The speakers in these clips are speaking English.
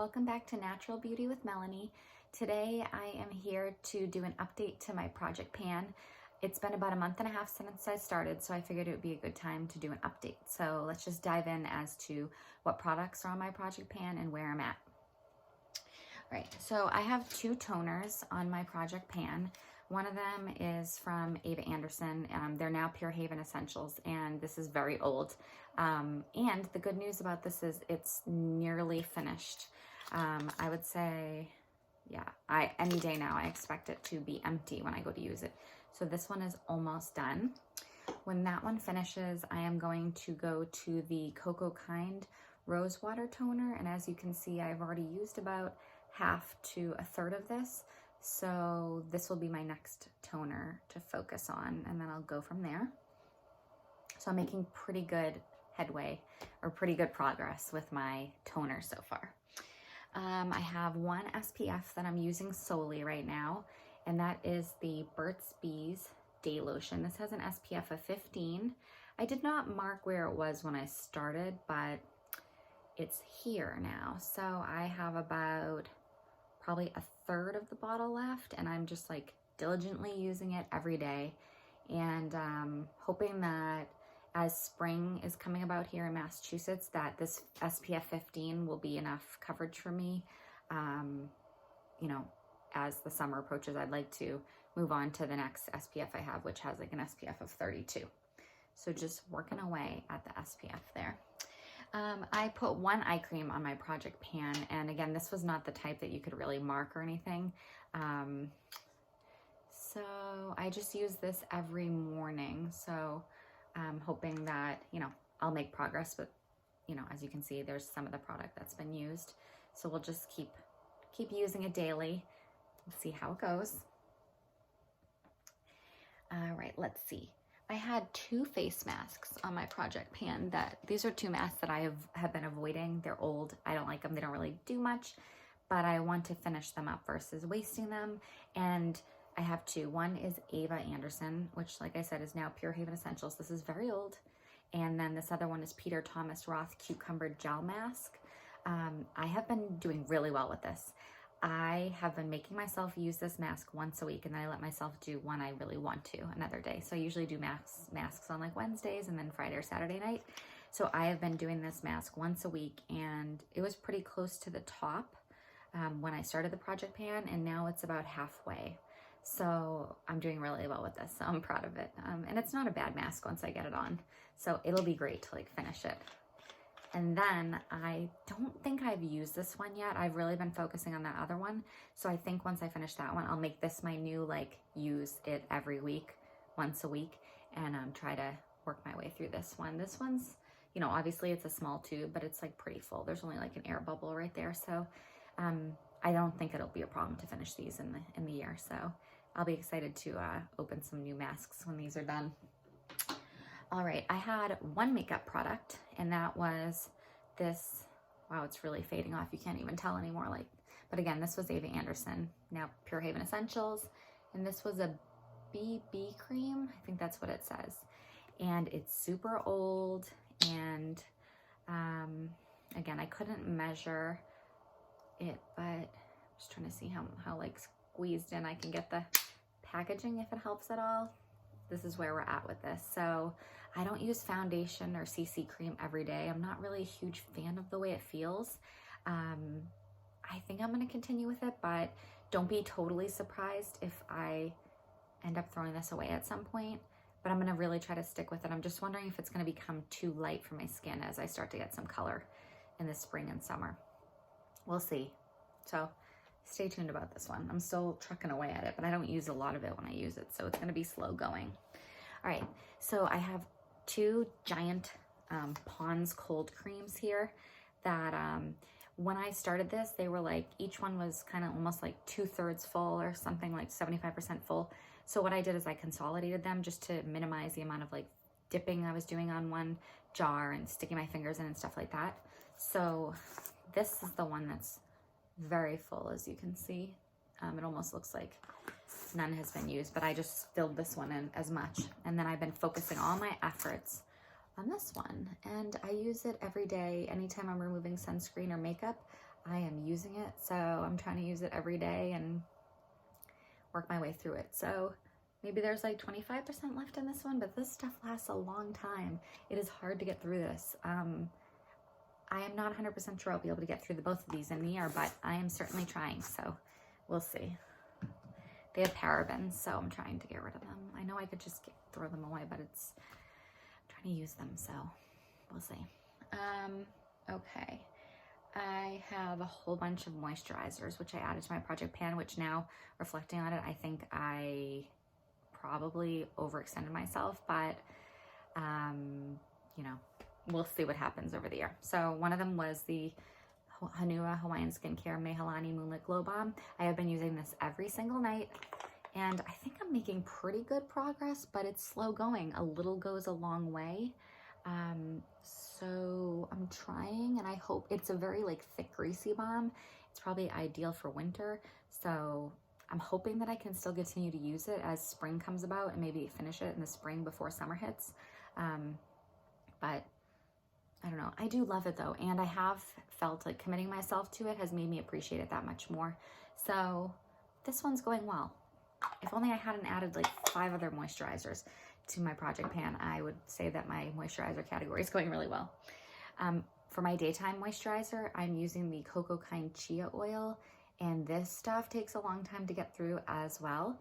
welcome back to Natural Beauty with Melanie. Today I am here to do an update to my project pan. It's been about a month and a half since I started, so I figured it would be a good time to do an update. So let's just dive in as to what products are on my project pan and where I'm at. All right, so I have two toners on my project pan. One of them is from Ava Anderson. They're now Pure Haven Essentials, and this is very old. And the good news about this is it's nearly finished. I would say, yeah, any day now I expect it to be empty when I go to use it. So this one is almost done. When that one finishes, I am going to go to the Cocoa Kind Rose Water Toner. And as you can see, I've already used about half to a third of this. So this will be my next toner to focus on, and then I'll go from there. So I'm making pretty good headway, or pretty good progress with my toner so far. I have one SPF that I'm using solely right now, and that is the Burt's Bees Day Lotion. This has an SPF of 15. I did not mark where it was when I started, but it's here now. So I have about probably a third of the bottle left, and I'm just like diligently using it every day, and hoping that as spring is coming about here in Massachusetts, that this SPF 15 will be enough coverage for me. You know, as the summer approaches, I'd like to move on to the next SPF I have, which has like an SPF of 32. So just working away at the SPF there. I put one eye cream on my project pan, and again, this was not the type that you could really mark or anything. So I just use this every morning. So I'm hoping that, you know, I'll make progress, but you know, as you can see, there's some of the product that's been used. So we'll just keep using it daily. We'll see how it goes. All right, let's see. I had two face masks on my project pan. These are two masks that I have been avoiding. They're old. I don't like them. They don't really do much, but I want to finish them up versus wasting them. And I have two. One is Ava Anderson, which, like I said, is now Pure Haven Essentials. This is very old. And then this other one is Peter Thomas Roth Cucumber Gel Mask. I have been doing really well with this. I have been making myself use this mask once a week, and then I let myself do one I really want to another day. So I usually do masks on like Wednesdays and then Friday or Saturday night. So I have been doing this mask once a week, and it was pretty close to the top when I started the project pan, and now it's about halfway. So I'm doing really well with this. So I'm proud of it. And it's not a bad mask once I get it on. So it'll be great to like finish it. And then I don't think I've used this one yet. I've really been focusing on that other one. So I think once I finish that one, I'll make this my new, like, use it every week, once a week, and try to work my way through this one. This one's, you know, obviously it's a small tube, but it's like pretty full. There's only like an air bubble right there. So I don't think it'll be a problem to finish these in the year. So I'll be excited to open some new masks when these are done. All right, I had one makeup product, and that was this. Wow, it's really fading off. You can't even tell anymore. But again, this was Ava Anderson, now Pure Haven Essentials, and this was a BB cream. I think that's what it says. And it's super old, and again, I couldn't measure it, but I'm just trying to see how like squeezed in I can get the packaging, if it helps at all. This is where we're at with this. So I don't use foundation or CC cream every day. I'm not really a huge fan of the way it feels. I think I'm going to continue with it, but don't be totally surprised if I end up throwing this away at some point. But I'm going to really try to stick with it. I'm just wondering if it's going to become too light for my skin as I start to get some color in the spring and summer. We'll see. So stay tuned about this one. I'm still trucking away at it, but I don't use a lot of it when I use it, so it's going to be slow going. All right, so I have two giant Pond's cold creams here that when I started this, they were like, each one was kind of almost like 2/3 full or something, like 75% full. So what I did is I consolidated them just to minimize the amount of like dipping I was doing on one jar and sticking my fingers in and stuff like that. So this is the one that's very full, as you can see. It almost looks like none has been used, but I just filled this one in as much. And then I've been focusing all my efforts on this one, and I use it every day. Anytime I'm removing sunscreen or makeup, I am using it, so I'm trying to use it every day and work my way through it. So maybe there's like 25% left in this one, but this stuff lasts a long time. It is hard to get through this. I am not 100% sure I'll be able to get through both of these in the year, but I am certainly trying, so we'll see. They have parabens, so I'm trying to get rid of them. I know I could just throw them away, but I'm trying to use them, so we'll see. Okay. I have a whole bunch of moisturizers, which I added to my project pan, which now, reflecting on it, I think I probably overextended myself, but, you know, we'll see what happens over the year. So one of them was the Hanua Hawaiian Skincare Meihelani Moonlit Glowbomb. I have been using this every single night, and I think I'm making pretty good progress, but it's slow going. A little goes a long way. So I'm trying, and I hope it's a very like thick, greasy balm. It's probably ideal for winter. So I'm hoping that I can still continue to use it as spring comes about and maybe finish it in the spring before summer hits. But I don't know. I do love it though. And I have felt like committing myself to it has made me appreciate it that much more. So this one's going well. If only I hadn't added like 5 other moisturizers to my project pan, I would say that my moisturizer category is going really well. For my daytime moisturizer, I'm using the Cocoa Kind Chia Oil, and this stuff takes a long time to get through as well.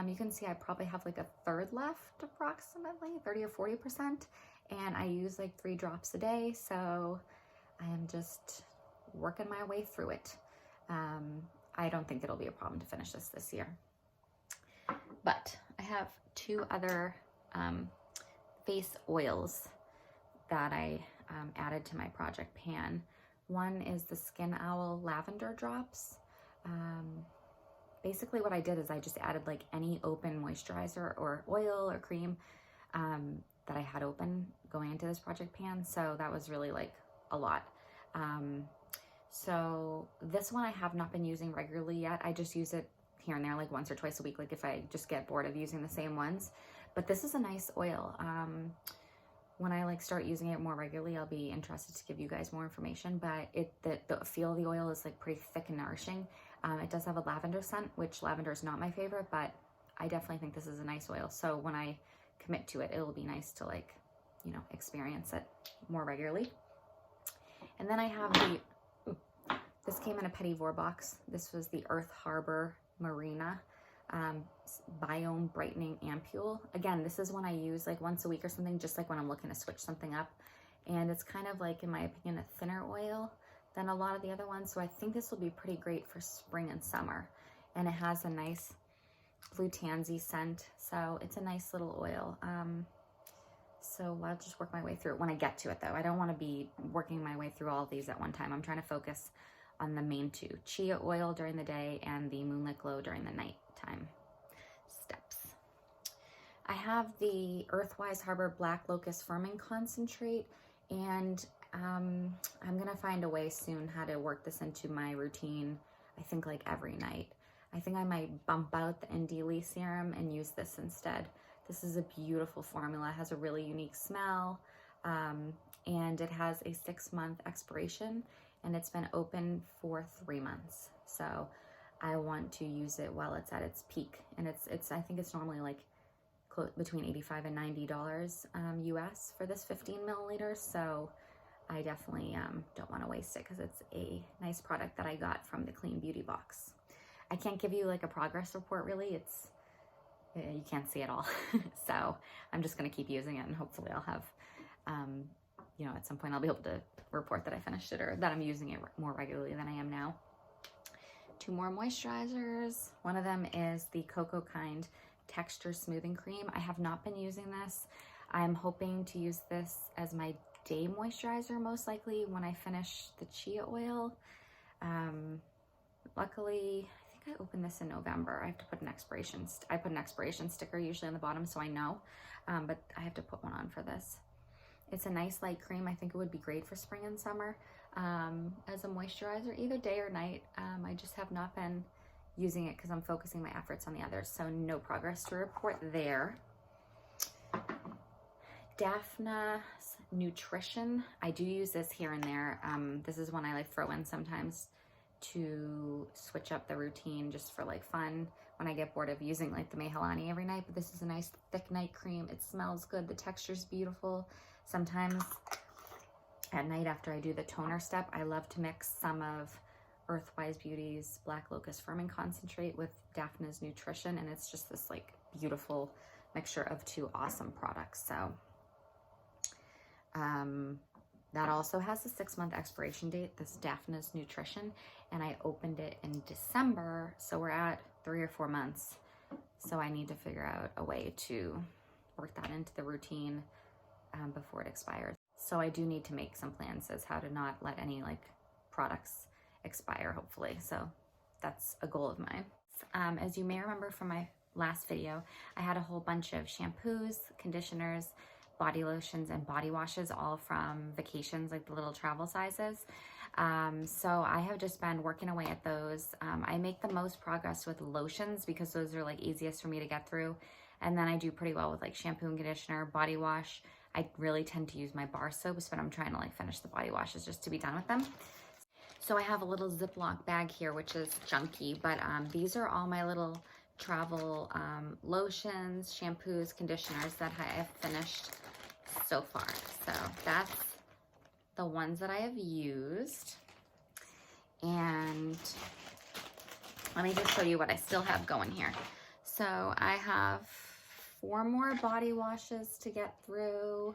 You can see I probably have like a third left, approximately 30 or 40%, and I use like 3 drops a day, so I am just working my way through it. I don't think it'll be a problem to finish this year. But I have 2 other face oils that I added to my project pan. One is the Skin Owl Lavender Drops. Basically what I did is I just added like any open moisturizer or oil or cream that I had open going into this project pan. So that was really like a lot. So this one I have not been using regularly yet. I just use it here and there like once or twice a week, like if I just get bored of using the same ones. But this is a nice oil. When I like start using it more regularly, I'll be interested to give you guys more information, but the feel of the oil is like pretty thick and nourishing. It does have a lavender scent, which lavender is not my favorite, but I definitely think this is a nice oil. So when I commit to it, it'll be nice to like, you know, experience it more regularly. And then I have this came in a Petit Vour box. This was the Earth Harbor Marina Biome Brightening Ampule. Again, this is one I use like once a week or something, just like when I'm looking to switch something up. And it's kind of like, in my opinion, a thinner oil than a lot of the other ones. So I think this will be pretty great for spring and summer. And it has a nice blue tansy scent. So it's a nice little oil. So I'll just work my way through it when I get to it though. I don't want to be working my way through all of these at one time. I'm trying to focus on the main 2, Chia Oil during the day and the Moonlit Glow during the nighttime steps. I have the Earthwise Harbor Black Locust Firming Concentrate, and I'm gonna find a way soon how to work this into my routine. I think like every night. I think I might bump out the Indili serum and use this instead. This is a beautiful formula. It has a really unique smell, and it has a 6-month expiration, and it's been open for 3 months. So I want to use it while it's at its peak. And it's I think it's normally like between $85 and $90 US for this 15 milliliters. So I definitely don't want to waste it because it's a nice product that I got from the Clean Beauty box. I can't give you like a progress report really. You can't see it all. So I'm just going to keep using it, and hopefully I'll have, you know, at some point I'll be able to report that I finished it or that I'm using it more regularly than I am now. 2 more moisturizers. One of them is the Cocoa Kind Texture Smoothing Cream. I have not been using this. I'm hoping to use this as my day moisturizer most likely when I finish the chia oil. Luckily, I think I opened this in November. I have to put an expiration, I put an expiration sticker usually on the bottom so I know, but I have to put one on for this. It's a nice light cream. I think it would be great for spring and summer as a moisturizer, either day or night. I just have not been using it because I'm focusing my efforts on the others, so no progress to report there. Daphna's Nutrition. I do use this here and there. This is one I like throw in sometimes to switch up the routine just for like fun when I get bored of using like the Meihelani every night. But this is a nice thick night cream. It smells good. The texture's beautiful. Sometimes at night after I do the toner step, I love to mix some of Earthwise Beauty's Black Locust Firming Concentrate with Daphna's Nutrition, and it's just this like beautiful mixture of two awesome products. So that also has a 6-month expiration date, this Daphna's Nutrition, and I opened it in December, so we're at 3 or 4 months. So I need to figure out a way to work that into the routine before it expires. So I do need to make some plans as how to not let any like products expire, hopefully. So that's a goal of mine. As you may remember from my last video, I had a whole bunch of shampoos, conditioners, body lotions, and body washes, all from vacations, like the little travel sizes. So I have just been working away at those. I make the most progress with lotions because those are like easiest for me to get through. And then I do pretty well with like shampoo and conditioner, body wash. I really tend to use my bar soaps, but I'm trying to like finish the body washes just to be done with them. So I have a little Ziploc bag here, which is junky, but these are all my little travel lotions, shampoos, conditioners that I have finished so far. So that's the ones that I have used. And let me just show you what I still have going here. So I have 4 more body washes to get through.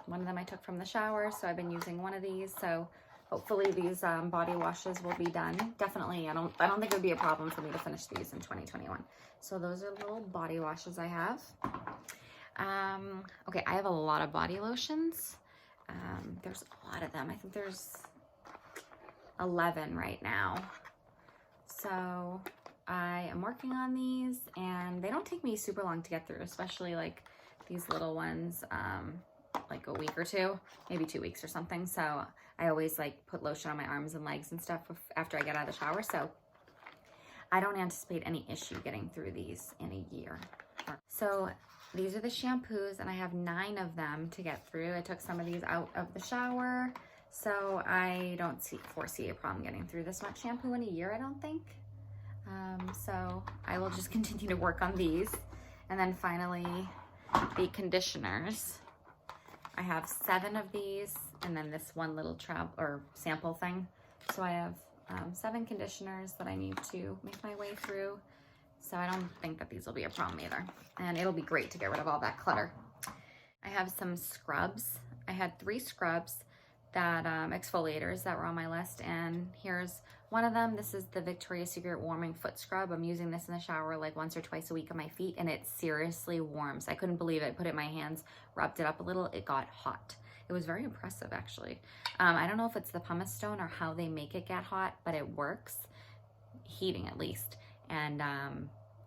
One of them I took from the shower, so I've been using one of these. So hopefully these body washes will be done. Definitely, I don't think it would be a problem for me to finish these in 2021. So those are little body washes I have. Okay, I have a lot of body lotions. There's a lot of them. I think there's 11 right now. So I am working on these, and they don't take me super long to get through, especially like these little ones, like a week or 2, maybe 2 weeks or something. So I always like put lotion on my arms and legs and stuff after I get out of the shower. So I don't anticipate any issue getting through these in a year. So these are the shampoos, and I have 9 of them to get through. I took some of these out of the shower, so I don't foresee a problem getting through this much shampoo in a year, I don't think. So I will just continue to work on these. And then finally, the conditioners. I have 7 of these, and then this one little sample thing. So I have 7 conditioners that I need to make my way through. So I don't think that these will be a problem either. And it'll be great to get rid of all that clutter. I have some scrubs. I had 3 scrubs that exfoliators that were on my list, and here's one of them. This is the Victoria's Secret Warming Foot Scrub. I'm using this in the shower like once or twice a week on my feet, and it seriously warms. I couldn't believe it. Put it in my hands, rubbed it up a little, it got hot. It was very impressive, actually. I don't know if it's the pumice stone or how they make it get hot, but it works, heating at least, and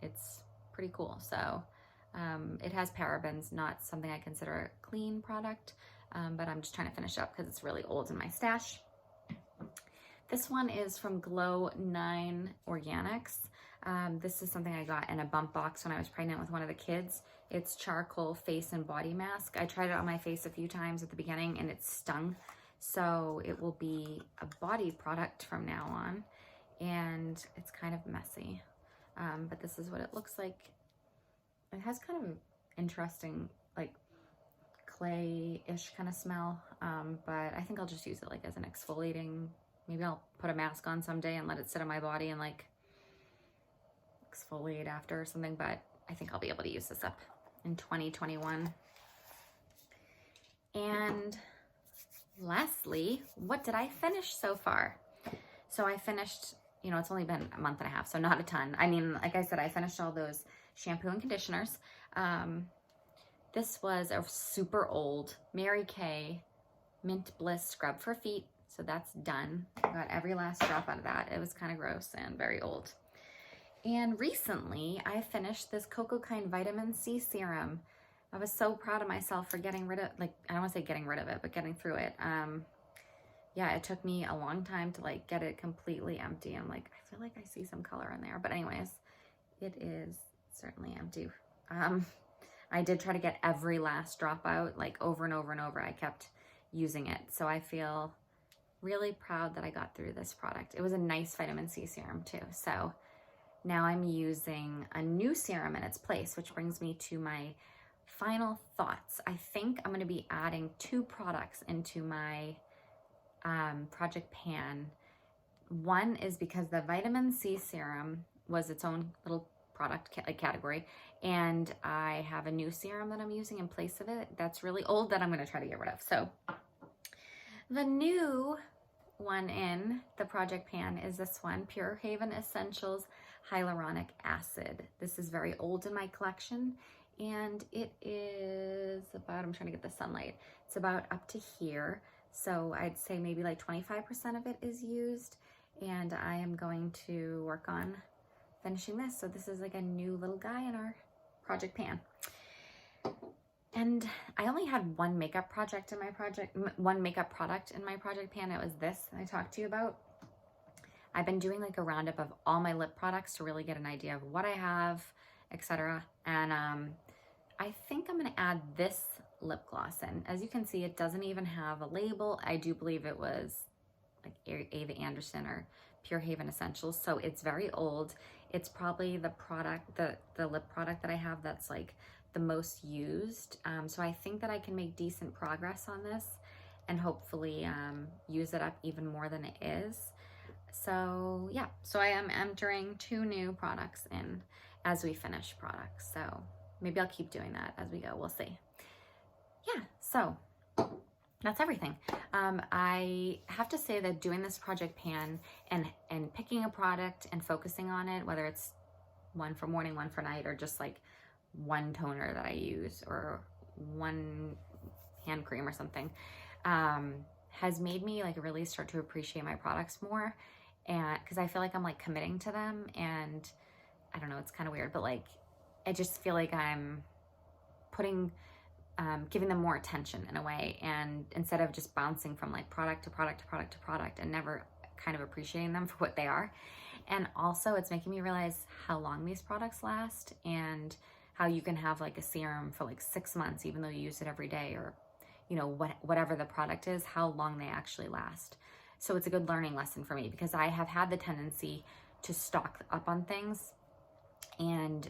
it's pretty cool. So it has parabens, not something I consider a clean product, but I'm just trying to finish up because it's really old in my stash. This one is from Glow 9 Organics. This is something I got in a bump box when I was pregnant with one of the kids. It's charcoal face and body mask. I tried it on my face a few times at the beginning and it stung. So it will be a body product from now on. And it's kind of messy. But this is what it looks like. It has kind of interesting, like clay-ish kind of smell. But I think I'll just use it like as an exfoliating. Maybe I'll put a mask on someday and let it sit on my body and like exfoliate after or something, but I think I'll be able to use this up in 2021. And lastly, what did I finish so far? So I finished, you know, it's only been a month and a half, so not a ton. I mean, like I said, I finished all those shampoo and conditioners. This was a super old Mary Kay Mint Bliss Scrub for Feet. So that's done. I got every last drop out of that. It was kind of gross and very old. And recently I finished this Coco Kind Vitamin C Serum. I was so proud of myself for getting rid of, like, I don't want to say getting rid of it, but getting through it. Yeah, it took me a long time to like get it completely empty. I'm like, I feel like I see some color in there. But anyways, it is certainly empty. I did try to get every last drop out, like over and over and over. I kept using it. So I feel really proud that I got through this product. It was a nice vitamin C serum too. So now I'm using a new serum in its place, which brings me to my final thoughts. I think I'm going to be adding 2 products into my project pan. One is because the vitamin C serum was its own little product category, and I have a new serum that I'm using in place of it that's really old that I'm going to try to get rid of. So the new one in the project pan is this one, Pure Haven Essentials Hyaluronic Acid. This is very old in my collection, and it is about, I'm trying to get the sunlight, it's about up to here. So I'd say maybe like 25% of it is used, and I am going to work on finishing this. So this is like a new little guy in our project pan. And I only had one makeup product in my project pan. It was this I talked to you about. I've been doing like a roundup of all my lip products to really get an idea of what I have, etc. And I think I'm gonna add this lip gloss in. As you can see, it doesn't even have a label. I do believe it was like Ava Anderson or Pure Haven Essentials, so it's very old. It's probably the product, the lip product that I have that's like the most used. So I think that I can make decent progress on this and hopefully use it up even more than it is. So yeah, so I am entering 2 new products in as we finish products. So maybe I'll keep doing that as we go, we'll see. Yeah, so that's everything. I have to say that doing this project pan and picking a product and focusing on it, whether it's one for morning, one for night, or just like one toner that I use or one hand cream or something, has made me like really start to appreciate my products more. And because I feel like I'm like committing to them, and I don't know, it's kind of weird, but like I just feel like I'm putting giving them more attention in a way, and instead of just bouncing from like product to product to product to product and never kind of appreciating them for what they are. And also it's making me realize how long these products last, and how you can have like a serum for like 6 months even though you use it every day, or you know, whatever the product is, how long they actually last. So it's a good learning lesson for me, because I have had the tendency to stock up on things, and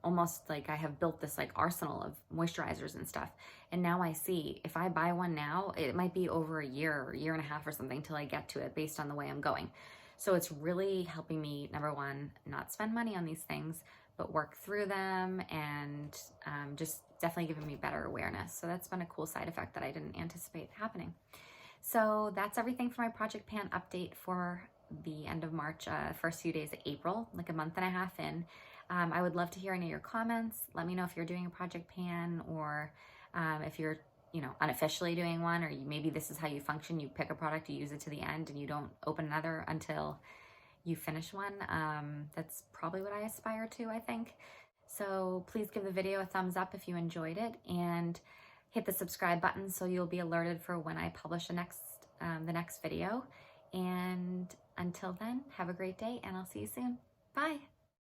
almost like I have built this like arsenal of moisturizers and stuff. And now I see if I buy one now, it might be over a year or a year and a half or something till I get to it based on the way I'm going. So it's really helping me, number one, not spend money on these things, but work through them, and just definitely giving me better awareness. So that's been a cool side effect that I didn't anticipate happening. So that's everything for my project pan update for the end of March, first few days of April, like a month and a half in. I would love to hear any of your comments. Let me know if you're doing a project pan, or if you're, you know, unofficially doing one, or maybe this is how you function. You pick a product, you use it to the end, and you don't open another until you finish one. That's probably what I aspire to, I think. So please give the video a thumbs up if you enjoyed it, and hit the subscribe button so you'll be alerted for when I publish the next video. And until then, have a great day, and I'll see you soon. Bye.